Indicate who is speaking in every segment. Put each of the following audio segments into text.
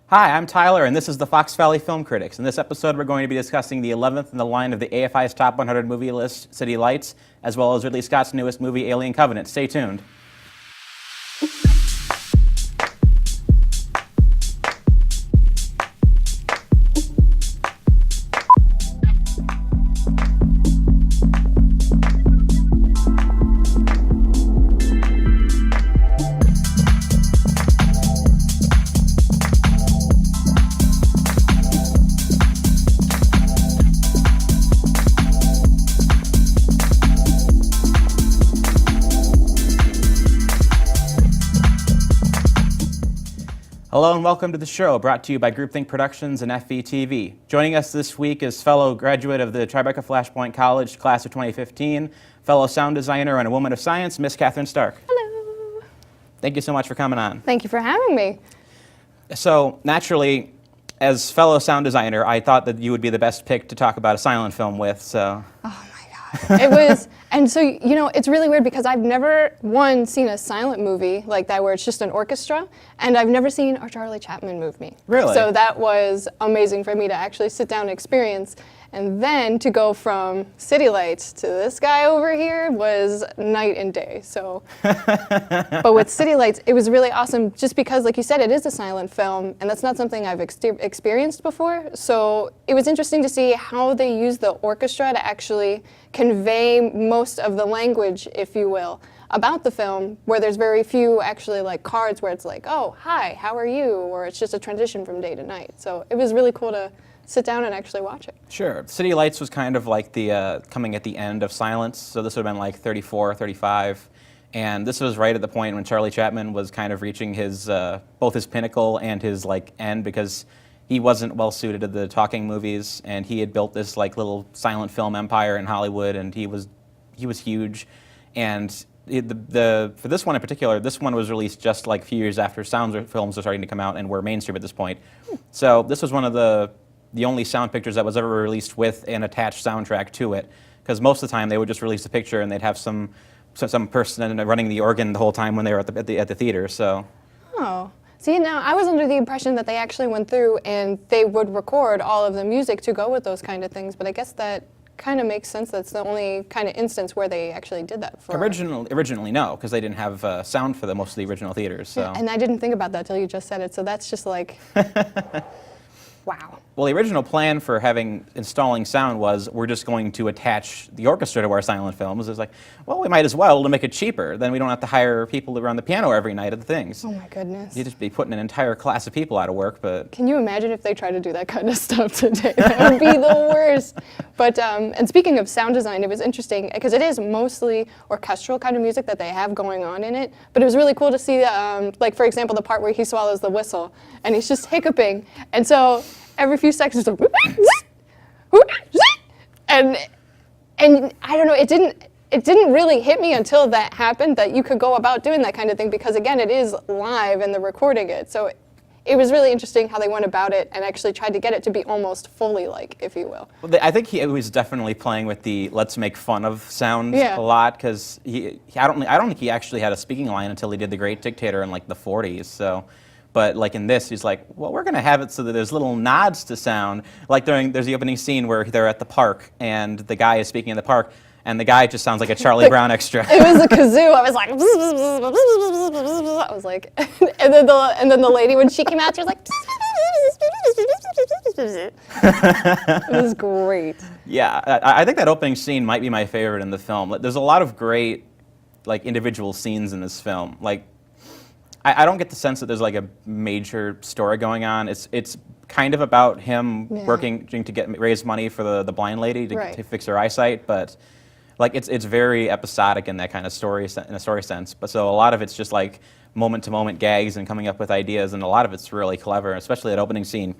Speaker 1: Hi, I'm Tyler, and this is the Fox Valley Film Critics. In this episode, we're going to be discussing the 11th in the line of the AFI's Top 100 movie list, City Lights, as well as Ridley Scott's newest movie, Alien Covenant. Stay tuned. Hello and welcome to the show, brought to you by Groupthink Productions and FVTV. Joining us this week is fellow graduate of the Tribeca Flashpoint College, class of 2015, fellow sound designer and a woman of science, Miss Cathryn Stark.
Speaker 2: Hello.
Speaker 1: Thank you so much for coming on.
Speaker 2: Thank you for having me.
Speaker 1: So, naturally, as fellow sound designer, I thought that you would be the best pick to talk about a silent film with, so...
Speaker 2: Oh my God. It was, and so, you know, it's really weird because I've never, seen a silent movie like that where it's just an orchestra, and I've never seen a Charlie Chaplin movie.
Speaker 1: Really?
Speaker 2: So that was amazing for me to actually sit down and experience, and then to go from City Lights to this guy over here was night and day, so. But with City Lights, it was really awesome just because, like you said, it is a silent film, and that's not something I've experienced before, so it was interesting to see how they use the orchestra to actually convey most of the language, if you will, about the film, where there's very few actually like cards where it's like, oh, hi, how are you? Or it's just a transition from day to night. So it was really cool to sit down and actually watch it.
Speaker 1: Sure. City Lights was kind of like the coming at the end of silence, so this would have been like 34, 35, and this was right at the point when Charlie Chaplin was kind of reaching his both his pinnacle and his like end, because he wasn't well suited to the talking movies, and he had built this like little silent film empire in Hollywood, and he was huge, and for this one in particular, this one was released just like a few years after sound films were starting to come out and were mainstream at this point. So this was one of the only sound pictures that was ever released with an attached soundtrack to it, because most of the time they would just release a picture and they'd have some person running the organ the whole time when they were at the theater. So.
Speaker 2: Oh. See, now I was under the impression that they actually went through and they would record all of the music to go with those kind of things, but I guess that kind of makes sense. That's the only kind of instance where they actually did that for.
Speaker 1: Originally, no, because they didn't have sound for most of the original theaters. So.
Speaker 2: Yeah, and I didn't think about that till you just said it, so that's just like, wow.
Speaker 1: Well, the original plan for installing sound was we're just going to attach the orchestra to our silent films. It's like, well, we might as well to make it cheaper. Then we don't have to hire people to run the piano every night at the things.
Speaker 2: Oh my goodness.
Speaker 1: You'd just be putting an entire class of people out of work, but...
Speaker 2: Can you imagine if they tried to do that kind of stuff today? That would be the worst. But, and speaking of sound design, it was interesting because it is mostly orchestral kind of music that they have going on in it, but it was really cool to see, like, for example, the part where he swallows the whistle and he's just hiccuping. And so every few seconds, it's like, and I don't know, it didn't really hit me until that happened that you could go about doing that kind of thing, because again, it is live and they're recording it. So it was really interesting how they went about it and actually tried to get it to be almost fully like, if you will.
Speaker 1: Well, I think he was definitely playing with the let's make fun of sound a lot, because I don't think he actually had a speaking line until he did The Great Dictator in like the 40s. So. But like in this, he's like, well, we're going to have it so that there's little nods to sound. Like there's the opening scene where they're at the park and the guy is speaking in the park, and the guy just sounds like a Charlie Brown extra.
Speaker 2: It was a kazoo. I was like, I was like, and then the lady, when she came out, she was like, it was great.
Speaker 1: Yeah, I think that opening scene might be my favorite in the film. There's a lot of great like individual scenes in this film. Like, I don't get the sense that there's like a major story going on. It's kind of about him working to raise money for the blind lady to fix her eyesight, but like it's very episodic in that kind of story sense. But so a lot of it's just like moment to moment gags and coming up with ideas, and a lot of it's really clever, especially that opening scene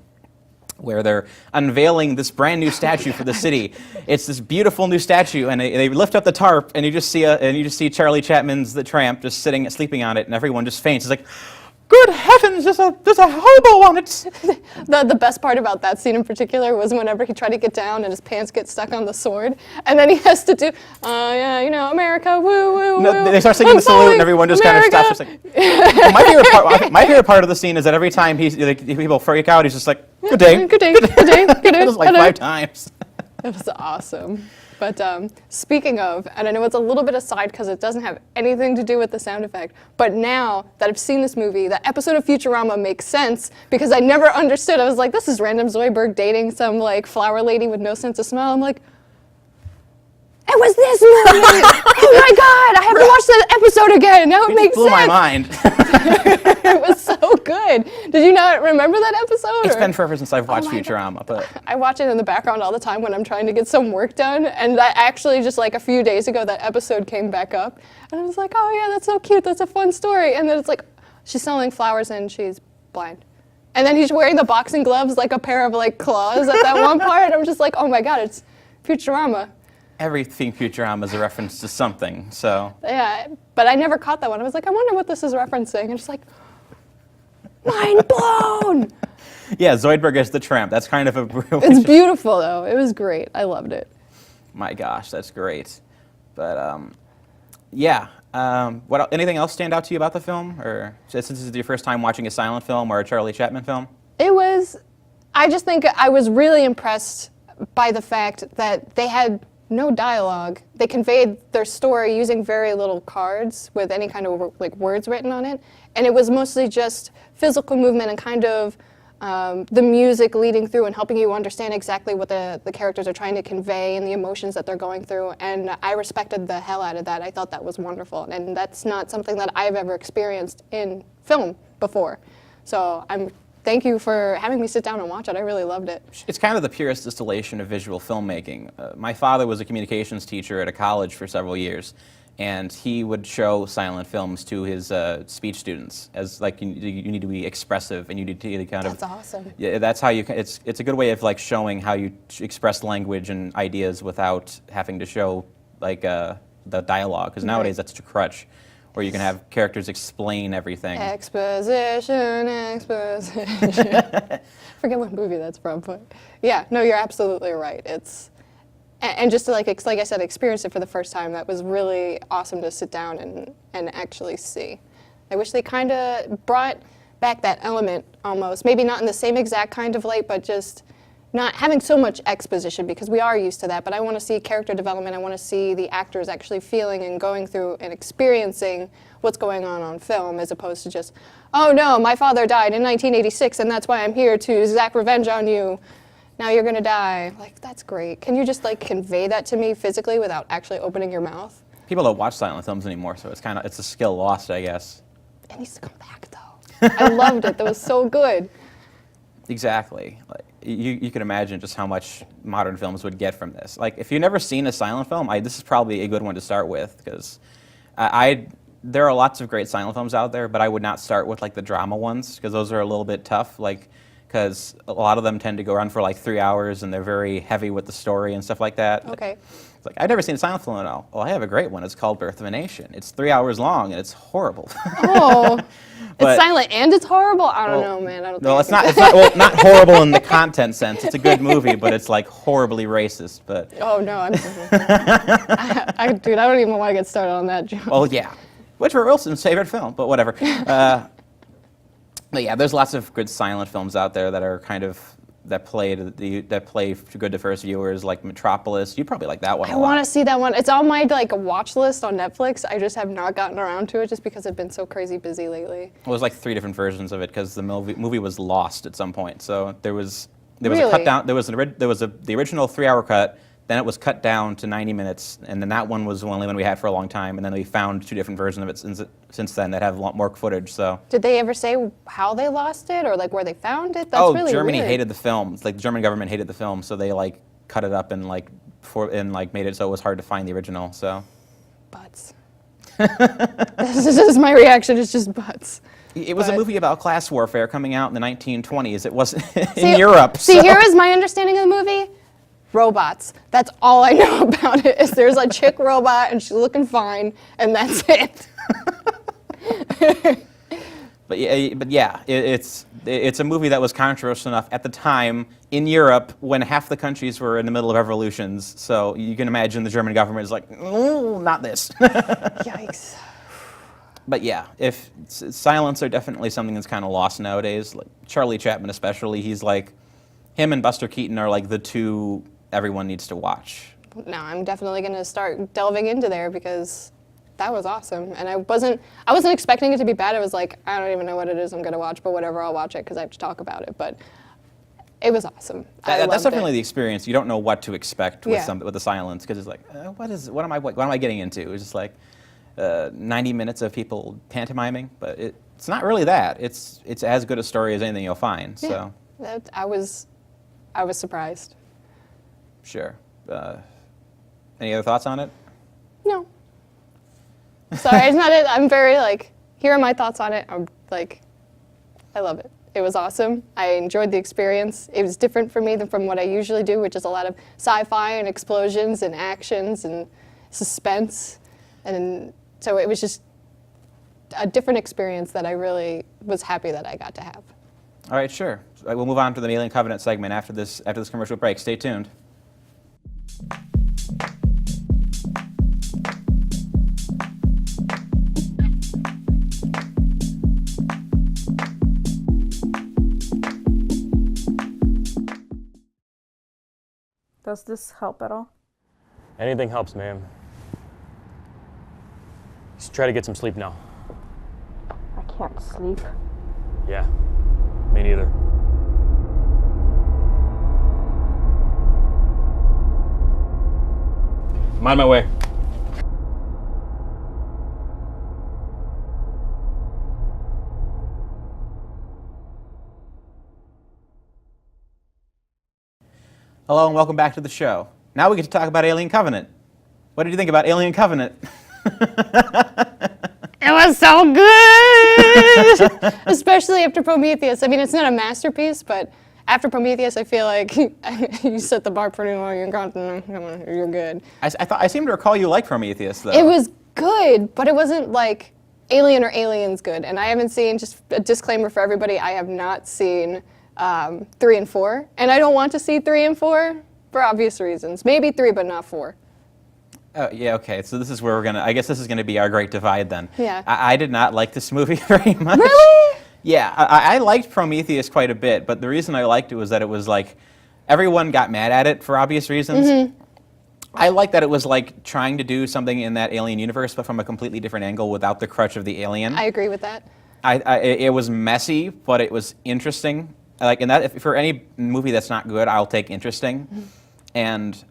Speaker 1: where they're unveiling this brand new statue for the city. It's this beautiful new statue, and they lift up the tarp, and you just see Charlie Chapman's The Tramp just sleeping on it, and everyone just faints. It's like, good heavens, there's a hobo on it.
Speaker 2: The best part about that scene in particular was whenever he tried to get down and his pants get stuck on the sword, and then he has to do, yeah, you know, America, woo, woo,
Speaker 1: No,
Speaker 2: woo.
Speaker 1: they start singing the salute, and everyone just kind of
Speaker 2: America.
Speaker 1: stops. Just like, my favorite part of the scene is that every time people freak out, he's just like, good day,
Speaker 2: Good day, good day, good day.
Speaker 1: It was like
Speaker 2: hello.
Speaker 1: 5 times.
Speaker 2: It was awesome. But speaking of, and I know it's a little bit aside because it doesn't have anything to do with the sound effect, but now that I've seen this movie, the episode of Futurama makes sense because I never understood. I was like, this is random Zoidberg dating some like flower lady with no sense of smell. I'm like, it was this movie! Oh my god, I have to watch that episode again. Now it makes
Speaker 1: Blew
Speaker 2: sense.
Speaker 1: my mind.
Speaker 2: It was so good. Did you not remember that episode?
Speaker 1: It's
Speaker 2: or?
Speaker 1: been forever since I've watched
Speaker 2: my
Speaker 1: Futurama, but
Speaker 2: I watch it in the background all the time when I'm trying to get some work done, and that actually just like a few days ago that episode came back up, and I was like, oh yeah, that's so cute, that's a fun story, and then it's like, she's selling flowers and she's blind. And then he's wearing the boxing gloves like a pair of like claws at that one part, and I'm just like, oh my god, it's Futurama.
Speaker 1: everything Futurama is a reference to something, so.
Speaker 2: Yeah, but I never caught that one. I was like, I wonder what this is referencing, and just like, mind blown!
Speaker 1: Yeah, Zoidberg is the tramp. That's kind of a...
Speaker 2: It's beautiful though, it was great, I loved it.
Speaker 1: My gosh, that's great. But, yeah. Anything else stand out to you about the film? Or since this is your first time watching a silent film or a Charlie Chaplin film?
Speaker 2: I just think I was really impressed by the fact that they had no dialogue. They conveyed their story using very little cards with any kind of like words written on it. And it was mostly just physical movement and kind of the music leading through and helping you understand exactly what the characters are trying to convey and the emotions that they're going through. And I respected the hell out of that. I thought that was wonderful. And that's not something that I've ever experienced in film before. So thank you for having me sit down and watch it. I really loved it.
Speaker 1: It's kind of the purest distillation of visual filmmaking. My father was a communications teacher at a college for several years, and he would show silent films to his speech students as like you need to be expressive and you need to kind of.
Speaker 2: That's awesome.
Speaker 1: Yeah, that's how you. It's a good way of like showing how you express language and ideas without having to show like the dialogue, because nowadays that's such a crutch. Where you can have characters explain everything. Exposition.
Speaker 2: Forget what movie that's from, but yeah, no, you're absolutely right. And just to like I said, experience it for the first time. That was really awesome to sit down and actually see. I wish they kind of brought back that element almost, maybe not in the same exact kind of light, but just not having so much exposition, because we are used to that, but I want to see character development. I want to see the actors actually feeling and going through and experiencing what's going on film, as opposed to just, oh no, my father died in 1986 and that's why I'm here to exact revenge on you. Now you're gonna die. Like, that's great. Can you just like convey that to me physically without actually opening your mouth?
Speaker 1: People don't watch silent films anymore, so it's a skill lost, I guess.
Speaker 2: It needs to come back though. I loved it. That was so good.
Speaker 1: Exactly. Like, you can imagine just how much modern films would get from this. Like, if you've never seen a silent film, this is probably a good one to start with, because there are lots of great silent films out there, but I would not start with like the drama ones, because those are a little bit tough. Like, because a lot of them tend to go on for like 3 hours, and they're very heavy with the story and stuff like that.
Speaker 2: Okay.
Speaker 1: It's like, I've never seen a silent film at all. Well, I have a great one. It's called Birth of a Nation. It's 3 hours long, and it's horrible.
Speaker 2: Oh.
Speaker 1: But,
Speaker 2: it's silent and it's horrible? I don't know, man. I don't
Speaker 1: no,
Speaker 2: think
Speaker 1: it's not. Well, not horrible in the content sense. It's a good movie, but it's like horribly racist. But
Speaker 2: oh no, dude, I don't even want to get started on that joke.
Speaker 1: Well, yeah, which were Wilson's favorite film, but whatever. But yeah, there's lots of good silent films out there that are kind of that play good to first viewers, like Metropolis. You probably like that one.
Speaker 2: I want to see that one. It's on my like watch list on Netflix. I just have not gotten around to it just because I've been so crazy busy lately.
Speaker 1: Well, there's like 3 different versions of it because the movie was lost at some point. So there was
Speaker 2: Really?
Speaker 1: a cut down. There was the original 3-hour cut. Then it was cut down to 90 minutes, and then that one was the only one we had for a long time. And then we found 2 different versions of it since then that have a lot more footage. So
Speaker 2: did they ever say how they lost it or like where they found it? That's really
Speaker 1: Germany
Speaker 2: weird.
Speaker 1: hated the film. Like the German government hated the film, so they like cut it up and made it so it was hard to find the original. So
Speaker 2: butts. This is my reaction. It's just butts.
Speaker 1: It was a movie about class warfare coming out in the 1920s. It wasn't in Europe.
Speaker 2: See, here is my understanding of the movie. Robots. That's all I know about it. Is there's a chick robot and she's looking fine, and that's it.
Speaker 1: It's a movie that was controversial enough at the time in Europe when half the countries were in the middle of revolutions. So you can imagine the German government is like, "Oh, not this."
Speaker 2: Yikes.
Speaker 1: But yeah, if silence are definitely something that's kind of lost nowadays. Like Charlie Chaplin, especially, he's like, him and Buster Keaton are like the two everyone needs to watch.
Speaker 2: No, I'm definitely going to start delving into there because that was awesome. And I wasn't expecting it to be bad. I was like, I don't even know what it is I'm going to watch, but whatever, I'll watch it because I have to talk about it. But it was awesome.
Speaker 1: That's definitely the experience. You don't know what to expect with
Speaker 2: Yeah.
Speaker 1: with the silence because it's like, what am I getting into? It's just like 90 minutes of people pantomiming, but it's not really that. It's as good a story as anything you'll find.
Speaker 2: Yeah.
Speaker 1: So
Speaker 2: I was surprised.
Speaker 1: sure. Any other thoughts on it?
Speaker 2: No. Sorry, it's not it. I'm very like, here are my thoughts on it. I'm like, I love it. It was awesome. I enjoyed the experience. It was different for me than from what I usually do, which is a lot of sci-fi and explosions and actions and suspense. And so it was just a different experience that I really was happy that I got to have.
Speaker 1: All right, sure. We'll move on to the Alien Covenant segment after this commercial break. Stay tuned.
Speaker 3: Does this help at all?
Speaker 4: Anything helps, ma'am. Just try to get some sleep now.
Speaker 3: I can't sleep.
Speaker 4: Yeah, me neither. I'm on my way.
Speaker 1: Hello and welcome back to the show. Now we get to talk about Alien Covenant. What did you think about Alien Covenant?
Speaker 2: It was so good! Especially after Prometheus. I mean, it's not a masterpiece, but after Prometheus, I feel like you set the bar pretty low. You're good.
Speaker 1: I seem to recall you like Prometheus, though.
Speaker 2: It was good, but it wasn't like Alien or Aliens good. And I haven't seen, just a disclaimer for everybody, I have not seen 3 and 4. And I don't want to see 3 and 4 for obvious reasons. Maybe 3, but not 4.
Speaker 1: Oh, yeah, okay. So this is where I guess this is going to be our great divide then.
Speaker 2: Yeah.
Speaker 1: I did not like this movie very much.
Speaker 2: Really?
Speaker 1: Yeah, I liked Prometheus quite a bit, but the reason I liked it was that it was like, everyone got mad at it for obvious reasons. Mm-hmm. I like that it was like trying to do something in that alien universe, but from a completely different angle without the crutch of the alien.
Speaker 2: I agree with that.
Speaker 1: It was messy, but it was interesting. Like, and that, if for any movie that's not good, I'll take interesting. Mm-hmm. And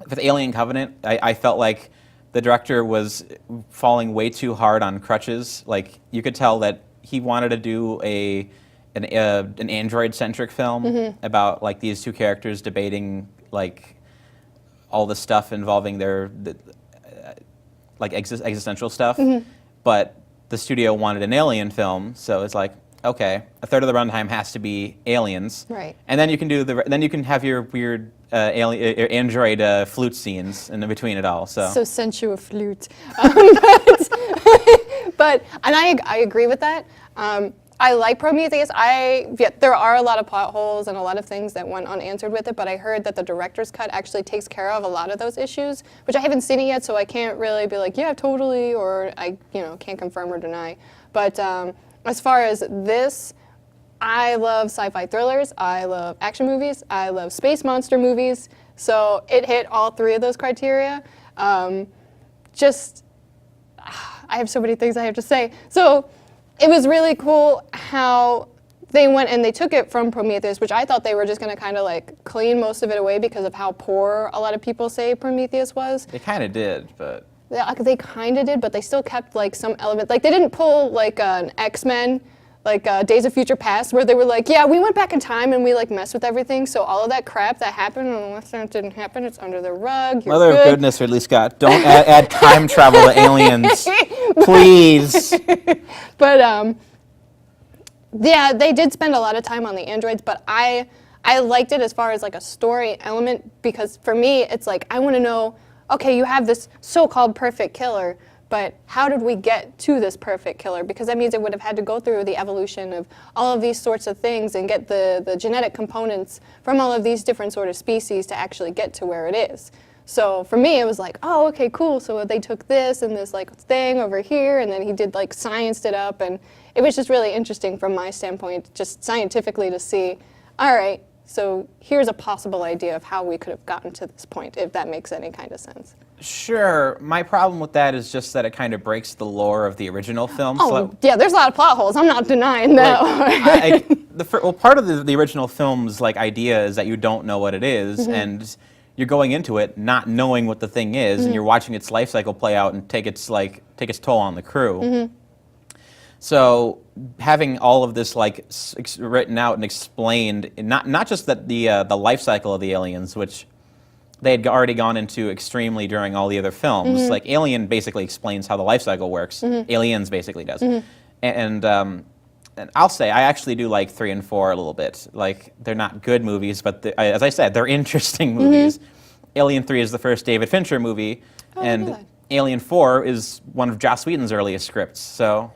Speaker 1: with Alien Covenant, I felt like the director was falling way too hard on crutches. Like, you could tell that he wanted to do an android-centric film mm-hmm. about like these two characters debating like all the stuff involving their existential stuff. Mm-hmm. But the studio wanted an alien film, so it's like, okay, a third of the runtime has to be aliens,
Speaker 2: right? And
Speaker 1: then you can have your weird android flute scenes in between it all. So
Speaker 2: sensual flute, but I agree with that. I like Prometheus. There are a lot of plot holes and a lot of things that went unanswered with it, but I heard that the director's cut actually takes care of a lot of those issues, which I haven't seen it yet, so I can't really be like, yeah, totally, or I can't confirm or deny. But as far as this, I love sci-fi thrillers, I love action movies, I love space monster movies, so it hit all 3 of those criteria. I have so many things I have to say. So it was really cool how they went and they took it from Prometheus, which I thought they were just going to kind of like clean most of it away because of how poor a lot of people say Prometheus was.
Speaker 1: They kind of did, but...
Speaker 2: They kind of did, but they still kept like some element. Like they didn't pull like an X-Men, like Days of Future Past, where they were like, yeah, we went back in time and we like messed with everything, so all of that crap that happened, unless it didn't happen, it's under the rug. You're
Speaker 1: Mother
Speaker 2: good.
Speaker 1: of goodness, Ridley Scott, don't add time travel to aliens, please.
Speaker 2: But yeah, they did spend a lot of time on the androids, but I liked it as far as like a story element, because for me, it's like, I want to know, okay, you have this so-called perfect killer, but how did we get to this perfect killer? Because that means it would have had to go through the evolution of all of these sorts of things and get the genetic components from all of these different sort of species to actually get to where it is. So for me, it was like, oh, okay, cool. So they took this and this like thing over here, and then he did like scienced it up, and it was just really interesting from my standpoint, just scientifically to see, all right, so here's a possible idea of how we could have gotten to this point, if that makes any kind of sense.
Speaker 1: Sure. My problem with that is just that it kind of breaks the lore of the original film.
Speaker 2: Oh, yeah, there's a lot of plot holes. I'm not denying that.
Speaker 1: Well, part of the original film's like idea is that you don't know what it is, and you're going into it not knowing what the thing is, and you're watching its life cycle play out and take its toll on the crew. So having all of this like written out and explained, not just that the life cycle of the aliens, which they had already gone into extremely during all the other films. Like Alien basically explains how the life cycle works. Aliens basically does. And I'll say I actually do like 3 and 4 a little bit. Like they're not good movies, but as I said, they're interesting movies. Alien 3 is the first David Fincher movie, and Alien 4 is one of Joss Whedon's earliest scripts. So.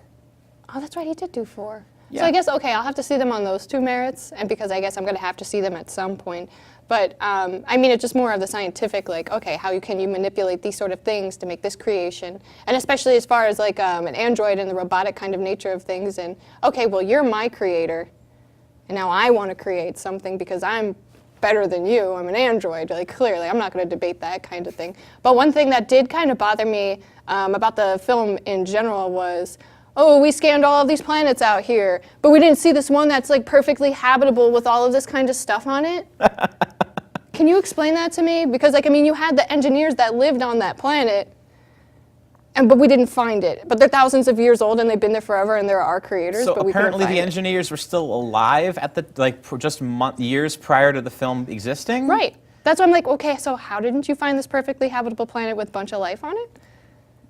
Speaker 2: Oh, that's right, he did do 4.
Speaker 1: Yeah.
Speaker 2: So I guess, okay, I'll have to see them on those 2 merits, and because I guess I'm going to have to see them at some point. But, I mean, it's just more of the scientific, like, okay, how can you manipulate these sort of things to make this creation? And especially as far as, like, an android and the robotic kind of nature of things. And, okay, well, you're my creator, and now I want to create something because I'm better than you. I'm an android. Like, clearly, I'm not going to debate that kind of thing. But one thing that did kind of bother me about the film in general was, oh, we scanned all of these planets out here, but we didn't see this one that's like perfectly habitable with all of this kind of stuff on it. Can you explain that to me? Because like, I mean, you had the engineers that lived on that planet, but we didn't find it. But they're thousands of years old and they've been there forever and they're our creators,
Speaker 1: So
Speaker 2: but we couldn't
Speaker 1: apparently
Speaker 2: find
Speaker 1: the
Speaker 2: it.
Speaker 1: engineers were still alive at the just years prior to the film existing?
Speaker 2: Right. That's why I'm like, okay, so how didn't you find this perfectly habitable planet with a bunch of life on it?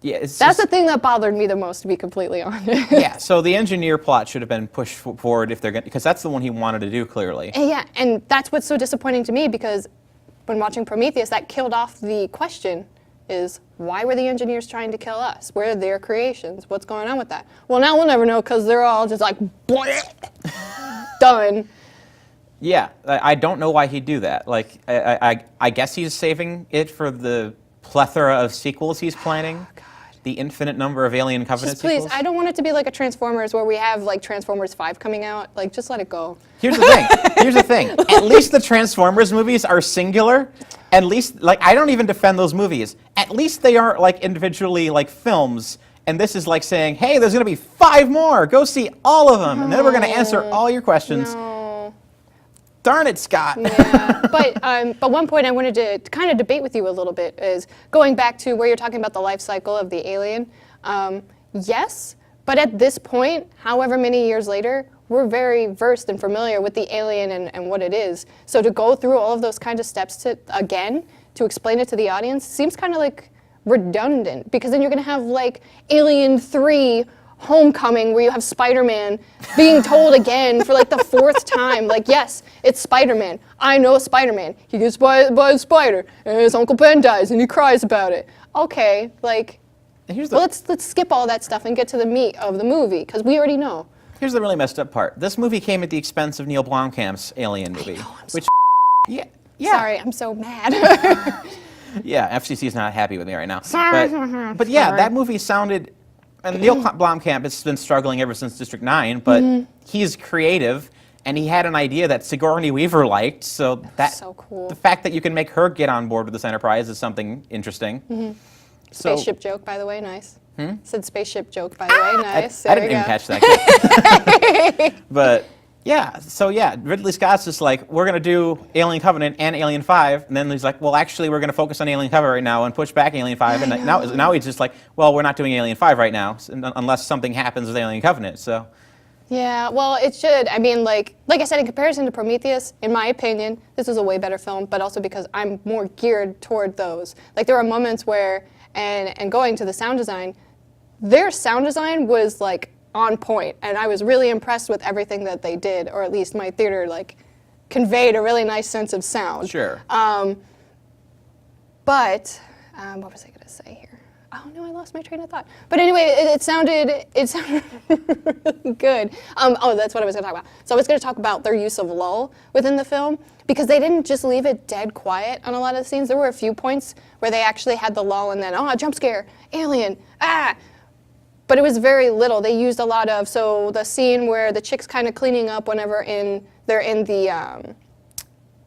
Speaker 1: Yeah,
Speaker 2: That's the thing that bothered me the most, to be completely honest.
Speaker 1: Yeah, so the engineer plot should have been pushed forward if they're going, because that's the one he wanted to do clearly.
Speaker 2: And yeah, and that's what's so disappointing to me, because when watching Prometheus, that killed off the question is, why were the engineers trying to kill us? Where are their creations? What's going on with that? Well, now we'll never know because they're all just like, done.
Speaker 1: Yeah, I don't know why he'd do that. Like, I guess he's saving it for the plethora of sequels he's planning.
Speaker 2: Oh, God.
Speaker 1: The infinite number of Alien Covenant
Speaker 2: Just please,
Speaker 1: sequels.
Speaker 2: I don't want it to be like a Transformers where we have like Transformers 5 coming out. Like, just let it go.
Speaker 1: Here's the thing. Here's the thing. At least the Transformers movies are singular. At least, like, I don't even defend those movies. At least they aren't like individually like films. And this is like saying, hey, there's going to be 5 more. Go see all of them. And then we're going to answer all your questions.
Speaker 2: No.
Speaker 1: Darn it, Scott.
Speaker 2: Yeah, but one point I wanted to kind of debate with you a little bit is going back to where you're talking about the life cycle of the alien. Yes, but at this point, however many years later, we're very versed and familiar with the alien and what it is. So to go through all of those kinds of steps to explain it to the audience seems kind of like redundant, because then you're going to have like Alien 3 Homecoming, where you have Spider-Man being told again for like the 4th time, like, yes, it's Spider-Man. I know Spider-Man. He gets bit by a spider, and his Uncle Ben dies, and he cries about it. Okay, like, let's skip all that stuff and get to the meat of the movie, because we already know.
Speaker 1: Here's the really messed up part. This movie came at the expense of Neil Blomkamp's Alien movie.
Speaker 2: I know, I'm
Speaker 1: which, yeah.
Speaker 2: Sorry, I'm so mad.
Speaker 1: Yeah, FCC's not happy with me right now.
Speaker 2: Sorry.
Speaker 1: But yeah,
Speaker 2: Sorry.
Speaker 1: that movie sounded... And Neil Blomkamp has been struggling ever since District 9, but he's creative, and he had an idea that Sigourney Weaver liked, so that
Speaker 2: so cool.
Speaker 1: the fact that you can make her get on board with this enterprise is something interesting. So,
Speaker 2: Spaceship joke, by the way, nice. Said spaceship joke, by the way, nice.
Speaker 1: I
Speaker 2: There
Speaker 1: didn't
Speaker 2: we
Speaker 1: even
Speaker 2: go.
Speaker 1: catch that. But yeah, so yeah, Ridley Scott's just like, we're going to do Alien Covenant and Alien 5, and then he's like, well, actually, we're going to focus on Alien Covenant right now and push back Alien 5, and now he's just like, well, we're not doing Alien 5 right now, unless something happens with Alien Covenant, so.
Speaker 2: Yeah, well, it should. I mean, like I said, in comparison to Prometheus, in my opinion, this is a way better film, but also because I'm more geared toward those. Like, there are moments where, and going to the sound design, their sound design was, like, on point, and I was really impressed with everything that they did, or at least my theater, like, conveyed a really nice sense of sound.
Speaker 1: Sure.
Speaker 2: But, what was I going to say here? oh no, I lost my train of thought. But anyway, it sounded really good. Oh, that's what I was going to talk about. So I was going to talk about their use of lull within the film, because they didn't just leave it dead quiet on a lot of the scenes. There were a few points where they actually had the lull and then, oh, jump scare, alien, ah. But it was very little. They used a lot of, so the scene where the chick's kind of cleaning up whenever they're in the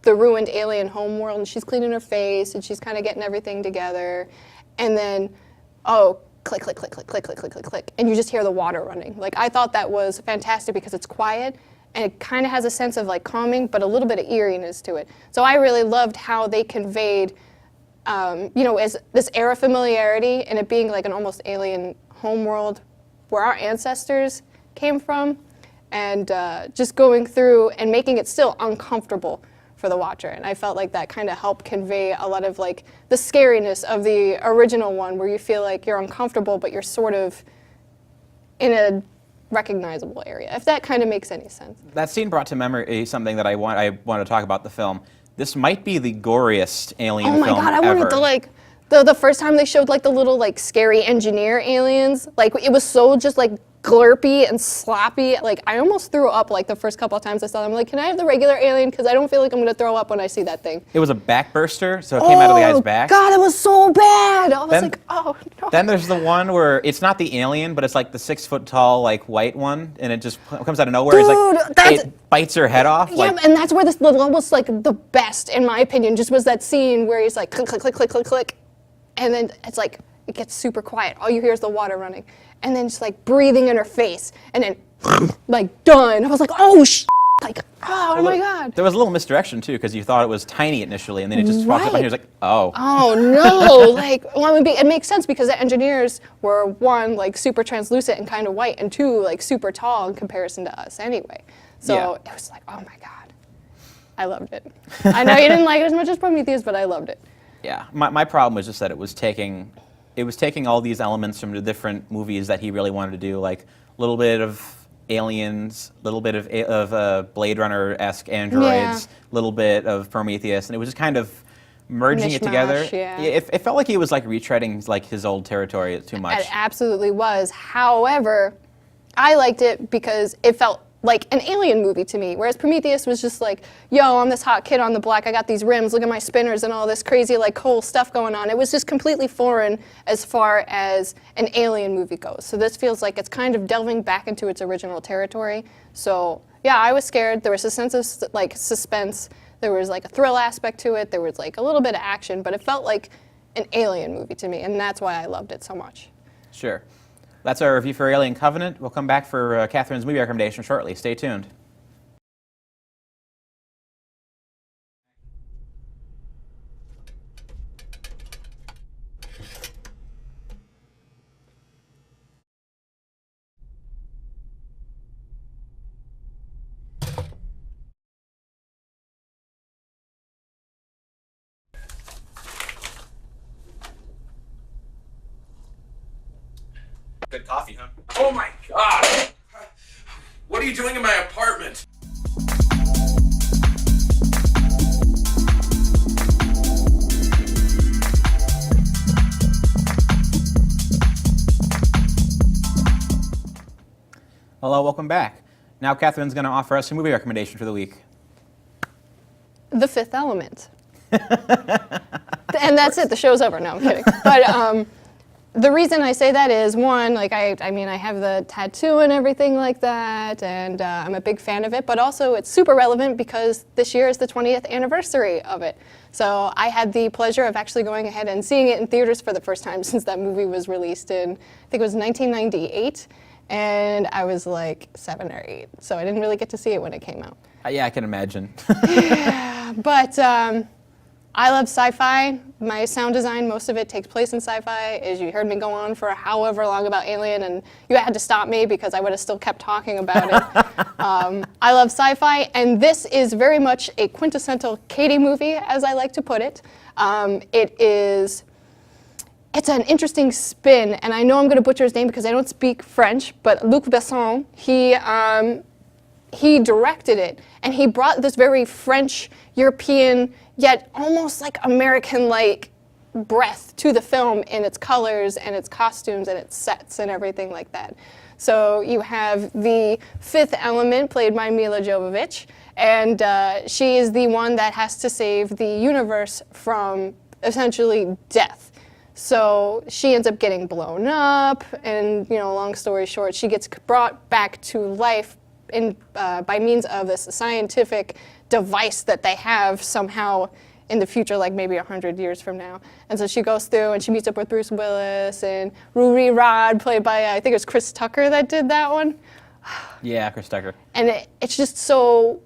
Speaker 2: ruined alien homeworld, and she's cleaning her face and she's kind of getting everything together, and then, oh, click, click, click, click, click, click, click, click, click, and you just hear the water running. Like, I thought that was fantastic because it's quiet and it kind of has a sense of like calming, but a little bit of eeriness to it. So I really loved how they conveyed, as this air of familiarity and it being like an almost alien homeworld where our ancestors came from, and just going through and making it still uncomfortable for the watcher. And I felt like that kind of helped convey a lot of like the scariness of the original one, where you feel like you're uncomfortable, but you're sort of in a recognizable area, if that kind of makes any sense.
Speaker 1: That scene brought to memory something that I want to talk about the film. This might be the goriest alien film ever.
Speaker 2: Oh my God, I wanted to like, the first time they showed like the little like scary engineer aliens, like it was so just like glurpy and sloppy. Like I almost threw up like the first couple of times I saw them. I'm like, can I have the regular alien? Because I don't feel like I'm going to throw up when I see that thing.
Speaker 1: It was a backburster, so it came out of the guy's back.
Speaker 2: God, it was so bad. I was like, oh no.
Speaker 1: Then there's the one where it's not the alien, but it's like the 6 foot tall like white one, and it just comes out of nowhere.
Speaker 2: Dude,
Speaker 1: it's like, it bites her head off.
Speaker 2: Yeah, and that's where this almost like the best, in my opinion, just was that scene where he's like click, click, click, click, click, click, and then it's like, it gets super quiet. All you hear is the water running. And then just like breathing in her face. And then like done. I was like, oh like, oh my God.
Speaker 1: There was a little misdirection too, because you thought it was tiny initially, and then it just pops up and you're like, oh.
Speaker 2: Oh no, like, well, it makes sense because the engineers were, one, like super translucent and kind of white, and two, like super tall in comparison to us anyway. So It was like, oh my God. I loved it. I know you didn't like it as much as Prometheus, but I loved it.
Speaker 1: Yeah, my problem was just that it was taking all these elements from the different movies that he really wanted to do, like a little bit of aliens, a little bit of Blade Runner-esque androids, a little bit of Prometheus, and it was just kind of merging it together.
Speaker 2: Yeah.
Speaker 1: It felt like he was like retreading like his old territory too much.
Speaker 2: It absolutely was. However, I liked it because it felt like an alien movie to me, whereas Prometheus was just like, yo, I'm this hot kid on the block, I got these rims, look at my spinners and all this crazy like cool stuff going on. It was just completely foreign as far as an alien movie goes. So this feels like it's kind of delving back into its original territory. So yeah, I was scared. There was a sense of like suspense. There was like a thrill aspect to it. There was like a little bit of action, but it felt like an alien movie to me, and that's why I loved it so much.
Speaker 1: Sure. That's our review for Alien Covenant. We'll come back for Cathryn's movie recommendation shortly. Stay tuned.
Speaker 5: Good coffee, huh? Oh my God! What are you doing in my apartment?
Speaker 1: Hello, welcome back. Now Cathryn's going to offer us a movie recommendation for the week.
Speaker 2: The Fifth Element. And that's it, the show's over. No, I'm kidding. But the reason I say that is, one, like I mean, I have the tattoo and everything like that, and I'm a big fan of it, but also it's super relevant because this year is the 20th anniversary of it. So I had the pleasure of actually going ahead and seeing it in theaters for the first time since that movie was released in, I think it was 1998, and I was like 7 or 8, so I didn't really get to see it when it came out.
Speaker 1: Yeah, I can imagine.
Speaker 2: But I love sci-fi. My sound design, most of it takes place in sci-fi. As you heard me go on for however long about Alien, and you had to stop me because I would have still kept talking about it. I love sci-fi, and this is very much a quintessential Katie movie, as I like to put it. It's an interesting spin, and I know I'm going to butcher his name because I don't speak French, but Luc Besson, he directed it, and he brought this very French, European, yet almost like American-like breath to the film in its colors and its costumes and its sets and everything like that. So you have the fifth element played by Mila Jovovich, and she is the one that has to save the universe from essentially death. So she ends up getting blown up, and long story short, she gets brought back to life by means of this scientific device that they have somehow in the future, like maybe 100 years from now. And so she goes through and she meets up with Bruce Willis and Ruri Rod, played by, I think it was Chris Tucker that did that one.
Speaker 1: Yeah, Chris Tucker.
Speaker 2: And it's just so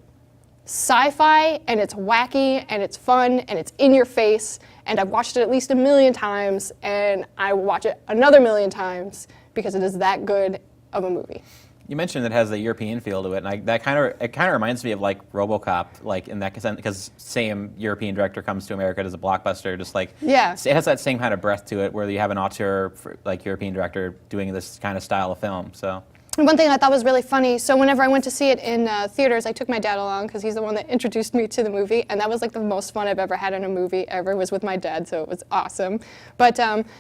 Speaker 2: sci-fi, and it's wacky, and it's fun, and it's in your face. And I've watched it at least 1,000,000 times, and I will watch it another 1,000,000 times because it is that good of a movie.
Speaker 1: You mentioned it has a European feel to it, and it kind of reminds me of like RoboCop, like in that sense, because same European director comes to America as a blockbuster, just like it has that same kind of breath to it, where you have an auteur, like European director, doing this kind of style of film. So.
Speaker 2: And one thing I thought was really funny, so whenever I went to see it in theaters, I took my dad along because he's the one that introduced me to the movie, and that was like the most fun I've ever had in a movie ever, was with my dad, so it was awesome. But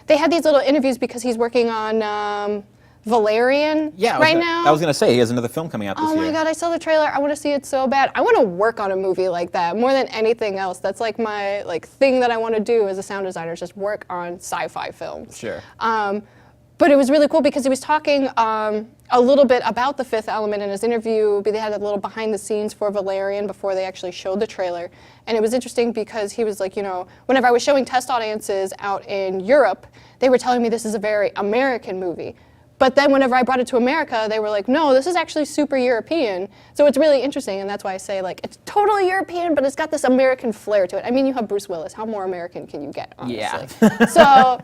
Speaker 2: they had these little interviews because he's working on Valerian right now.
Speaker 1: I was going to say, he has another film coming out this year.
Speaker 2: Oh my God, I saw the trailer. I want to see it so bad. I want to work on a movie like that more than anything else. That's like my thing that I want to do as a sound designer, is just work on sci-fi films.
Speaker 1: Sure.
Speaker 2: But it was really cool because he was talking a little bit about the fifth element in his interview. They had a little behind the scenes for Valerian before they actually showed the trailer. And it was interesting because he was like, whenever I was showing test audiences out in Europe, they were telling me this is a very American movie. But then whenever I brought it to America, they were like, no, this is actually super European. So it's really interesting, and that's why I say, it's totally European, but it's got this American flair to it. I mean, you have Bruce Willis. How more American can you get, honestly?
Speaker 1: Yeah.
Speaker 2: So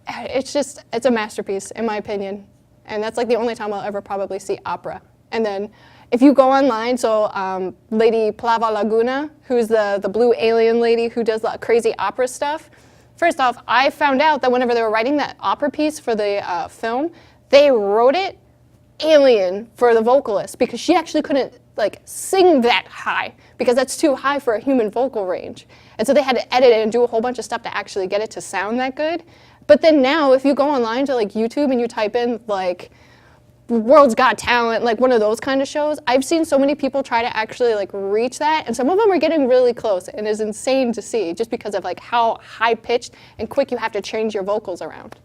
Speaker 2: it's a masterpiece, in my opinion. And that's the only time I'll ever probably see opera. And then if you go online, so Lady Plava Laguna, who's the blue alien lady who does the crazy opera stuff, first off, I found out that whenever they were writing that opera piece for the film, they wrote it alien for the vocalist because she actually couldn't sing that high because that's too high for a human vocal range. And so they had to edit it and do a whole bunch of stuff to actually get it to sound that good. But then now, if you go online to YouTube and you type in World's Got Talent, one of those kind of shows, I've seen so many people try to actually reach that, and some of them are getting really close, and it's insane to see just because of how high pitched and quick you have to change your vocals around.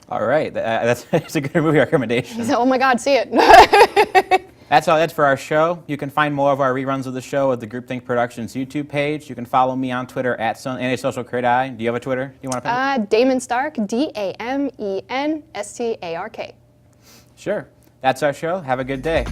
Speaker 1: All right, that's a good movie recommendation.
Speaker 2: So, oh my God, see it.
Speaker 1: That's all. That's for our show. You can find more of our reruns of the show at the Groupthink Productions YouTube page. You can follow me on Twitter at @AntisocialCritI. Do you have a Twitter you want to put? Damon Stark,
Speaker 2: DamenStark.
Speaker 1: Sure. That's our show. Have a good day.